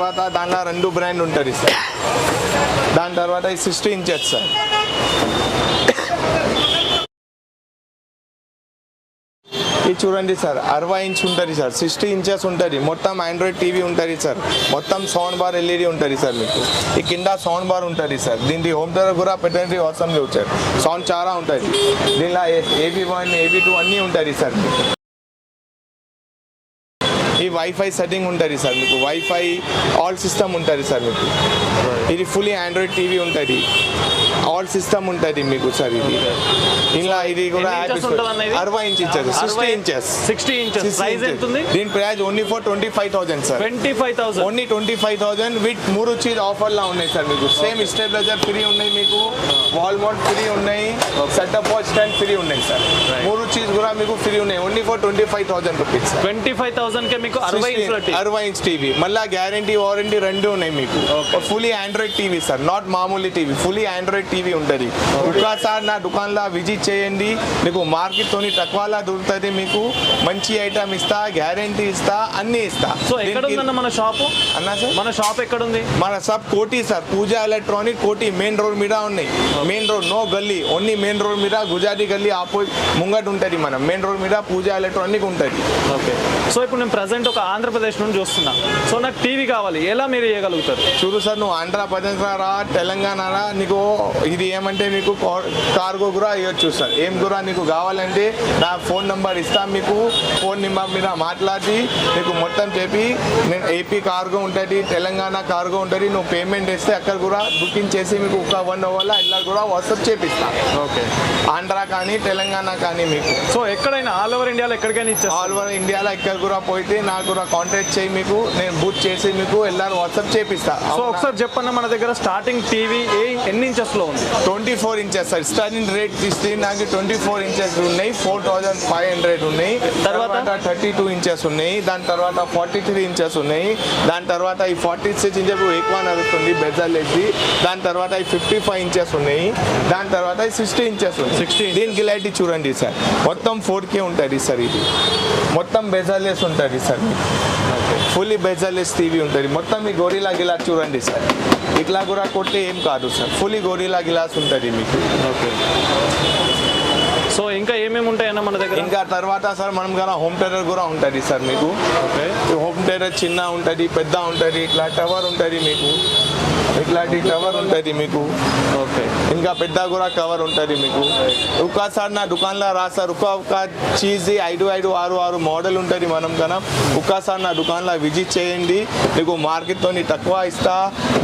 తర్వాత దాంట్లో 2 బ్రాండ్ ఉంటుంది సార్. దాని తర్వాత 60 ఇంచెస్ సార్. ఇది చూడండి సార్ 60 ఇంచ్ ఉంటుంది సార్, 60 ఇంచెస్ ఉంటుంది. మొత్తం ఆండ్రాయిడ్ టీవీ ఉంటుంది సార్. మొత్తం సౌండ్ బార్ ఎల్ఈడి ఉంటుంది సార్. మీకు ఈ కింద సౌండ్ బార్ ఉంటుంది సార్. దీనికి హోమ్ థియేటర్ కూడా పెట్టడానికి అవసరం లేదు సార్. సౌండ్ చాలా ఉంటుంది. దీనిలో AB1 AB2 అన్నీ ఉంటుంది సార్. ఈ వైఫై సెట్టింగ్ ఉంటుంది సార్. మీకు వైఫై ఆల్ సిస్టమ్ ఉంటుంది సార్. మీకు ఇది ఫుల్లీ ఆండ్రాయిడ్ టీవీ ఉంటుంది, ఆల్ సిస్టమ్ ఉంటుంది మీకు సార్. ఇది ఇలా ఇది కూడా 60 ఇంచ్ ఇచ్చారు, 60 ఇంచెస్. దీని price only for 25,000 sir. 25,000 only 25,000 with 3 చీజ్ ఆఫర్లా ఉన్నాయి సార్. మీకు సేమ్ స్టెబిలైజర్ ఫ్రీ ఉన్నాయి, మీకు వాల్ మౌంట్ ఫ్రీ ఉన్నాయి, సెటప్ బాక్స్ స్టాండ్ ఫ్రీ ఉన్నాయి సార్. 3 చీజ్ కూడా మీకు ఫ్రీ ఉన్నాయి. Only for 25,000 rupees. 25,000 కి మీకు 60 ఇంచ్ టీవీ. మళ్ళీ గ్యారంటీ వారంటీ 2 ఉన్నాయి మీకు. Fully Android TV sir, not మామూలు టీవీ, ఫుల్లీ ఆండ్రాయిడ్ టీవీ ఉంటుంది. ఒక్కసారి నా దుకాణంలో విజిట్ చేయండి, మీకు మార్కెట్ తోని తక్కువలా దొరుకుతుంది. మీకు మంచి ఐటమ్ ఇస్తా, గ్యారంటీ ఇస్తా, అన్ని ఇస్తా. సో ఎక్కడ ఉందన్న మన షాప్ అన్నా సార్? మన షాప్ ఎక్కడ ఉంది? మన షాప్ కోటి సార్, పూజా ఎలక్ట్రానిక్ కోటి మెయిన్ రోడ్ మీద ఉన్నాయి. మెయిన్ రోడ్, నో గల్లీ, ఓన్లీ మెయిన్ రోడ్ మీద గుజరాతీ గల్లీ ఆపోజిట్ ముంగట ఉంటుంది. మనం మెయిన్ రోడ్ మీద పూజా ఎలక్ట్రానిక్ ఉంటుంది. ఓకే. సో ఇప్పుడు నేను ప్రజెంట్ ఒక ఆంధ్రప్రదేశ్ నుండి చూస్తున్నా. సో నాకు టీవీ కావాలి, ఎలా మీరు చేయగలుగుతారు? చూడు సార్, నువ్వు ఆంధ్రప్రదేశ్ రా, తెలంగాణ రా, నీకు ఇది ఏమంటే నీకు కార్గో కూడా ఇవ్వచ్చు సార్. ఏం కూడా నీకు కావాలంటే నా ఫోన్ నెంబర్ ఇస్తా. మీకు ఫోన్ నెంబర్ మీద మాట్లాడి నీకు మొత్తం చెప్పి, నేను ఏపీ కార్గో ఉంటుంది, తెలంగాణ కార్గో ఉంటుంది. నువ్వు పేమెంట్ ఇస్తే అక్కడ కూడా బుకింగ్ చేసి మీకు ఒక 1 అవర్లో ఇలా కూడా వాట్సాప్ చేపిస్తా. ఓకే. ఆంధ్ర కానీ తెలంగాణ కానీ మీకు. సో ఎక్కడైనా ఆల్ ఓవర్ ఇండియాలో ఎక్కడికైనా ఇచ్చా? ఆల్ ఓవర్ ఇండియాలో ఎక్కడ కూడా పోయితే నాకు కూడా కాంటాక్ట్ చేయి, మీకు నేను బుక్ చేసి మీకు ಎಲ್ಲರೂ వాట్సాప్ చేపిస్తా. సో ఒకసారి చెప్పండి, మన దగ్గర స్టార్టింగ్ టీవీ ఎన్ని ఇంచెస్ లో ఉంది? 24 ఇంచెస్ సార్. స్టార్టింగ్ రేట్ తీస్తే నాకు 24 ఇంచెస్ ఉన్నాయి, 4,500 ఉన్నాయి. తర్వాత 32 ఇంచెస్ ఉన్నాయి. దాని తర్వాత 43 ఇంచెస్ ఉన్నాయి. దాని తర్వాత ఈ 46 ఇంచెస్ ఎక్కువ నడుస్తుంది బెజల్ వేసి. దాని తర్వాత ఈ 55 ఇంచెస్ ఉన్నాయి. దాని తర్వాత ఈ 60 ఇంచెస్ ఉంది. 60. దీనికి లైట్ చూడండి సార్, మొత్తం 4K ఉంటుంది సార్. ఇది మొత్తం బెజల్లెస్ ఉంటుంది సార్. ఫుల్లీ బెజల్లెస్ టీవీ ఉంటుంది. మొత్తం ఈ గోరిలా గిలాస్ చూడండి సార్. ఇట్లా కూడా కొట్టే ఏం కాదు సార్. ఫుల్లీ గోరిలా గిలాస్ ఉంటుంది మీకు. ఓకే. సో ఇంకా ఏమేమి ఉంటాయన్న మన దగ్గర? ఇంకా తర్వాత సార్ మనం కదా హోమ్ థియేటర్ కూడా ఉంటుంది సార్ మీకు. ఓకే. హోమ్ థియేటర్ చిన్న ఉంటుంది, పెద్ద ఉంటుంది. ఇట్లా టవర్ ఉంటుంది మీకు, ఇట్లాంటి టవర్ ఉంటుంది మీకు. ఓకే. ఇంకా పెద్ద కూడా కవర్ ఉంటుంది మీకు. ఒక్కసారి నా దుకాణంలో రా సార్. ఒక్క చీజ్ 5 మోడల్ ఉంటుంది మనం కన్నా. ఒక్కసారి నా దుకాణంలో విజిట్ చేయండి, నీకు మార్కెట్తో తక్కువ ఇస్తా,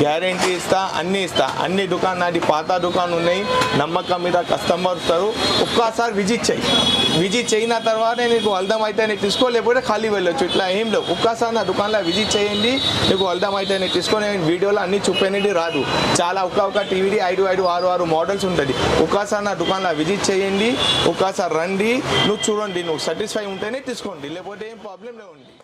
గ్యారంటీ ఇస్తా, అన్నీ ఇస్తా. అన్ని దుకాణం నాది పాత దుకాణం ఉన్నాయి, నమ్మకం మీద కస్టమర్ వస్తారు. ఒక్కసారి విజిట్ చేయి. విజిట్ చేయిన తర్వాత నీకు అర్థమైతే నీకు తీసుకోలేకపోతే ఖాళీ వెళ్ళొచ్చు. ఇట్లా ఏం లేవు. ఒక్కసారి నా దుకాణంలో విజిట్ చేయండి, నీకు అర్థమైతే నీకు తీసుకొని వీడియోలో అన్ని చూపేది రాదు. చాలా ఒక్క టీవీ 5 మోడల్స్ ఉంటుంది. ఒక్కసారి నా దుకాణంలో విజిట్ చేయండి, ఒక్కసారి రండి, నువ్వు చూడండి, నువ్వు సాటిస్ఫై ఉంటేనే తీసుకోండి, లేకపోతే ఏం ప్రాబ్లం లేవండి.